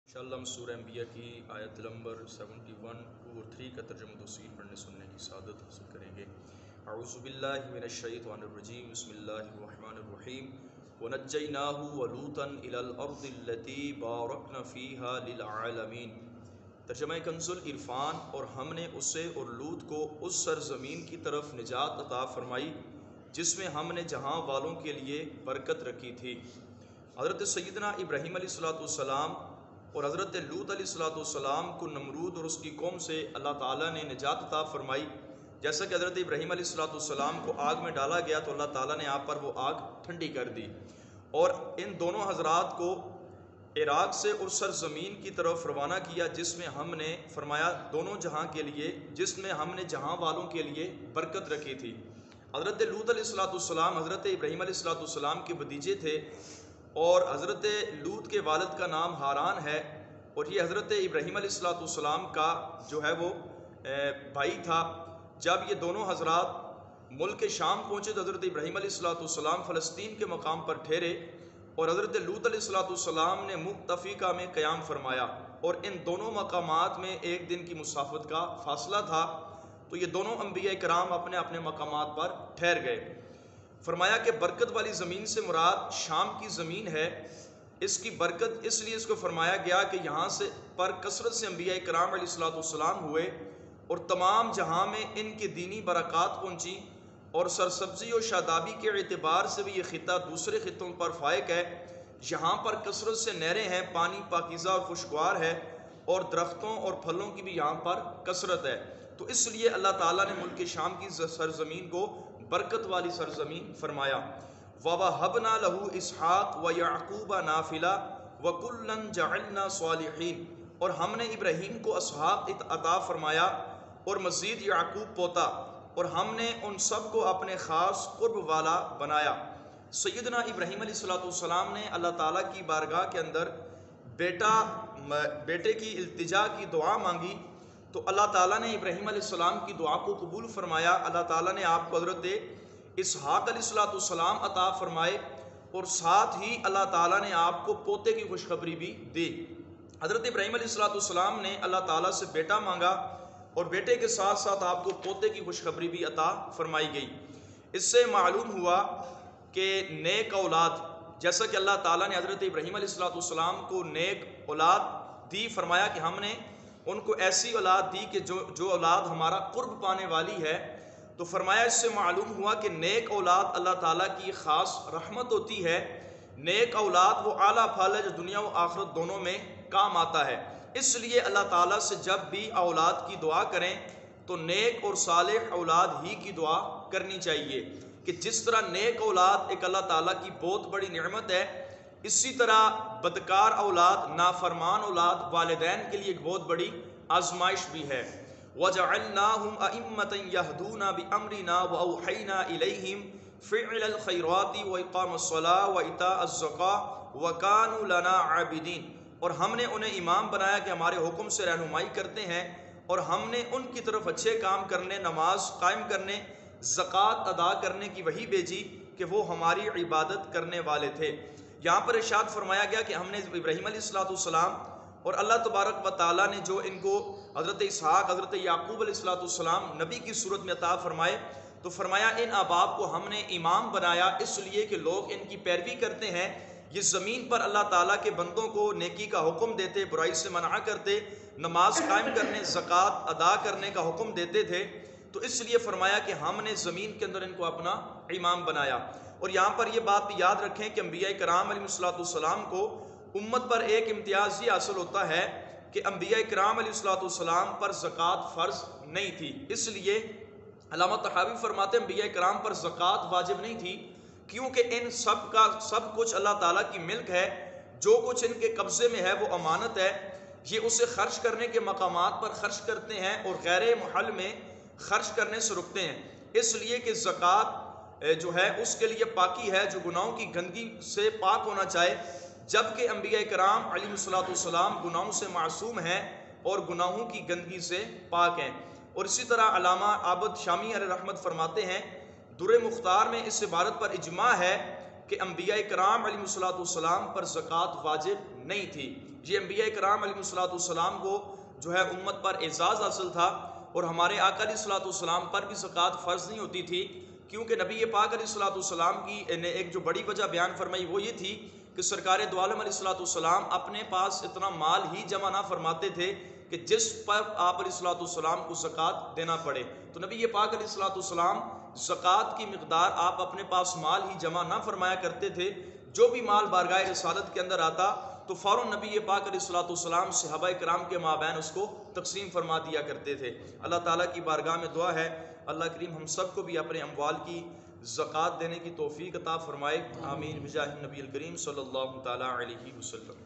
انشاءاللہ ہم سورہ انبیاء کی آیت نمبر 71 اور 3 کا ترجمہ توسیع پڑھنے سننے کی سعادت حاصل کریں گے۔ اعوذ باللہ من الشیطان الرجیم، بسم اللہ الرحمن الرحیم۔ وَنَجَّيْنَاهُ وَلُوطًا إِلَى الْأَرْضِ الَّتِي بَارَكْنَا فِيهَا لِلْعَالَمِينَ۔ ترجمہ کنز العرفان، اور ہم نے اسے اور لوط کو اس سرزمین کی طرف نجات عطا فرمائی جس میں ہم نے جہاں والوں کے لیے برکت رکھی تھی۔ حضرت سیدنا ابراہیم علیہ السلام اور حضرت لوط علیہ السلام کو نمرود اور اس کی قوم سے اللہ تعالیٰ نے نجات عطا فرمائی۔ جیسا کہ حضرت ابراہیم علیہ السلام کو آگ میں ڈالا گیا تو اللہ تعالیٰ نے آپ پر وہ آگ ٹھنڈی کر دی، اور ان دونوں حضرات کو عراق سے اور سرزمین کی طرف روانہ کیا جس میں ہم نے فرمایا دونوں جہاں کے لیے، جس میں ہم نے جہاں والوں کے لیے برکت رکھی تھی۔ حضرت لوط علیہ السلام حضرت ابراہیم علیہ السلام کے بھتیجے تھے، اور حضرت لوط کے والد کا نام ہاران ہے، اور یہ حضرت ابراہیم علیہ السلام کا جو ہے وہ بھائی تھا۔ جب یہ دونوں حضرات ملک شام پہنچے تو حضرت ابراہیم علیہ السلام فلسطین کے مقام پر ٹھہرے، اور حضرت لوط علیہ السلام نے متفقہ میں قیام فرمایا، اور ان دونوں مقامات میں ایک دن کی مسافت کا فاصلہ تھا، تو یہ دونوں انبیاء کرام اپنے اپنے مقامات پر ٹھہر گئے۔ فرمایا کہ برکت والی زمین سے مراد شام کی زمین ہے۔ اس کی برکت اس لیے اس کو فرمایا گیا کہ یہاں سے پر کثرت سے انبیاء کرام علیہ السلام ہوئے، اور تمام جہاں میں ان کی دینی برکات پہنچی، اور سرسبزی و شادابی کے اعتبار سے بھی یہ خطہ دوسرے خطوں پر فائق ہے۔ یہاں پر کثرت سے نہریں ہیں، پانی پاکیزہ اور خوشگوار ہے، اور درختوں اور پھلوں کی بھی یہاں پر کثرت ہے۔ تو اس لیے اللہ تعالیٰ نے ملک شام کی سرزمین کو برکت والی سرزمین فرمایا۔ وَوَهَبْنَا لَهُ إِسْحَاقَ وَيَعْقُوبَ نَافِلَةً وَكُلًّا جَعَلْنَا صَالِحِينَ، اور ہم نے ابراہیم کو اسحاق عطا فرمایا اور مزید یعقوب پوتا، اور ہم نے ان سب کو اپنے خاص قرب والا بنایا۔ سیدنا ابراہیم علیہ السلام نے اللہ تعالیٰ کی بارگاہ کے اندر بیٹے کی التجا کی دعا مانگی، تو اللہ تعالیٰ نے ابراہیم علیہ السلام کی دعا کو قبول فرمایا۔ اللہ تعالیٰ نے آپ کو حضرت اسحاق علیہ السلام عطا فرمائے، اور ساتھ ہی اللہ تعالیٰ نے آپ کو پوتے کی خوشخبری بھی دی۔ حضرت ابراہیم علیہ السلام نے اللہ تعالیٰ سے بیٹا مانگا، اور بیٹے کے ساتھ ساتھ آپ کو پوتے کی خوشخبری بھی عطا فرمائی گئی۔ اس سے معلوم ہوا کہ نیک اولاد، جیسا کہ اللہ تعالیٰ نے حضرت ابراہیم علیہ السلام کو نیک اولاد دی، فرمایا کہ ہم نے ان کو ایسی اولاد دی کہ جو اولاد ہمارا قرب پانے والی ہے۔ تو فرمایا اس سے معلوم ہوا کہ نیک اولاد اللہ تعالیٰ کی خاص رحمت ہوتی ہے۔ نیک اولاد وہ اعلیٰ پھل ہے جو دنیا و آخرت دونوں میں کام آتا ہے۔ اس لیے اللہ تعالیٰ سے جب بھی اولاد کی دعا کریں تو نیک اور صالح اولاد ہی کی دعا کرنی چاہیے، کہ جس طرح نیک اولاد ایک اللہ تعالیٰ کی بہت بڑی نعمت ہے، اسی طرح بدکار اولاد، نافرمان اولاد والدین کے لیے ایک بہت بڑی آزمائش بھی ہے۔ وَجَعَلْنَاهُمْ أَئِمَّةً يَهْدُونَ بِأَمْرِنَا وَأَوْحَيْنَا إِلَيْهِمْ فِعْلَ الْخَيْرَاتِ وَإِقَامَ الصَّلَاةِ وَإِيتَاءَ الزَّكَاةِ وَكَانُوا لَنَا عَابِدِينَ، اور ہم نے انہیں امام بنایا کہ ہمارے حکم سے رہنمائی کرتے ہیں، اور ہم نے ان کی طرف اچھے کام کرنے، نماز قائم کرنے، زکوٰۃ ادا کرنے کی وحی بھیجی کہ وہ ہماری عبادت کرنے والے تھے۔ یہاں پر ارشاد فرمایا گیا کہ ہم نے ابراہیم علیہ السلام اور اللہ تبارک و تعالیٰ نے جو ان کو حضرت اسحاق، حضرت یعقوب علیہ السلام نبی کی صورت میں عطا فرمائے، تو فرمایا ان آباب کو ہم نے امام بنایا اس لیے کہ لوگ ان کی پیروی کرتے ہیں۔ یہ زمین پر اللہ تعالیٰ کے بندوں کو نیکی کا حکم دیتے، برائی سے منع کرتے، نماز قائم کرنے، زکوٰۃ ادا کرنے کا حکم دیتے تھے، تو اس لیے فرمایا کہ ہم نے زمین کے اندر ان کو اپنا امام بنایا۔ اور یہاں پر یہ بات بھی یاد رکھیں کہ انبیاء کرام علیہ السلام کو امت پر ایک امتیاز یہ حاصل ہوتا ہے کہ انبیاء کرام علیہ السلام پر زکوٰۃ فرض نہیں تھی۔ اس لیے علامہ طحاوی فرماتے ہیں انبیاء کرام پر زکوٰۃ واجب نہیں تھی، کیونکہ ان سب کا سب کچھ اللہ تعالیٰ کی ملک ہے، جو کچھ ان کے قبضے میں ہے وہ امانت ہے، یہ اسے خرچ کرنے کے مقامات پر خرچ کرتے ہیں اور غیر محل میں خرچ کرنے سے رکتے ہیں۔ اس لیے کہ زکوٰۃ جو ہے اس کے لیے پاکی ہے، جو گناہوں کی گندگی سے پاک ہونا چاہے، جبکہ انبیاء کرام علیہ السلام گناہوں سے معصوم ہیں اور گناہوں کی گندگی سے پاک ہیں۔ اور اسی طرح علامہ عابد شامی علیہ رحمت فرماتے ہیں در مختار میں اس عبارت پر اجماع ہے کہ انبیاء کرام علیہ السلام پر زکوٰۃ واجب نہیں تھی، یہ انبیاء کرام علیہ الصلوۃ والسلام کو جو ہے امت پر اعزاز حاصل تھا، اور ہمارے آقا علیہ الصلوۃ والسلام پر بھی زکوٰۃ فرض نہیں ہوتی تھی، کیونکہ نبی پاک علیہ الصلوۃ والسلام کی نے ایک جو بڑی وجہ بیان فرمائی وہ یہ تھی کہ سرکار دو عالم علیہ الصلوۃ والسلام اپنے پاس اتنا مال ہی جمع نہ فرماتے تھے کہ جس پر آپ علیہ الصلوۃ والسلام کو زکوٰۃ دینا پڑے۔ تو نبی پاک علیہ الصلوۃ والسلام زکوٰۃ کی مقدار آپ اپنے پاس مال ہی جمع نہ فرمایا کرتے تھے، جو بھی مال بارگاہ رسالت کے اندر آتا تو فوراً نبی پاک علیہ الصلوۃ والسلام صحابہ کرام کے مابین اس کو تقسیم فرما دیا کرتے تھے۔ اللہ تعالیٰ کی بارگاہ میں دعا ہے اللہ کریم ہم سب کو بھی اپنے اموال کی زکوٰۃ دینے کی توفیق عطا فرمائے، آمین بجاہ النبی الکریم صلی اللہ تعالیٰ علیہ وسلم۔